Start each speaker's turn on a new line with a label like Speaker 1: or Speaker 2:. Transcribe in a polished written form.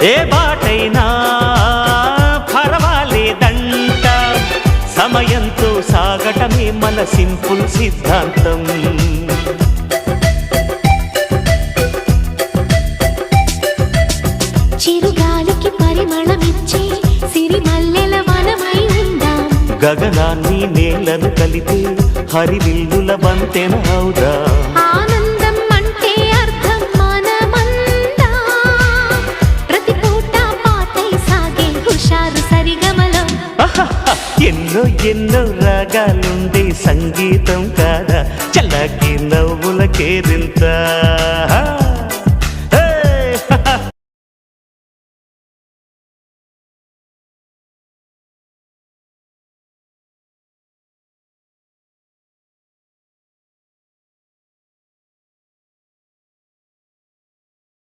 Speaker 1: ఏ బాటైనా పర్వాలేదంట, సమయంతో సాగటమే మన సింపుల్ సిద్ధాంతం.
Speaker 2: చిరుగాలికి పరిమళమిచ్చే సిరిమల్లెల వనమై ఉందాం,
Speaker 1: గగనాన్ని నేలను కలిపే హరివిల్లుల వంతెన అవుదాం.
Speaker 2: ఆనందం అంటే అర్థం మనమందా, ప్రతి పూట పాటై సాగే హుషారు సరిగమలో.
Speaker 1: ఎన్నో ఎన్నో రాగాలుండే సంగీతం కాదా, చల్లకి నవ్వుల కేరింత.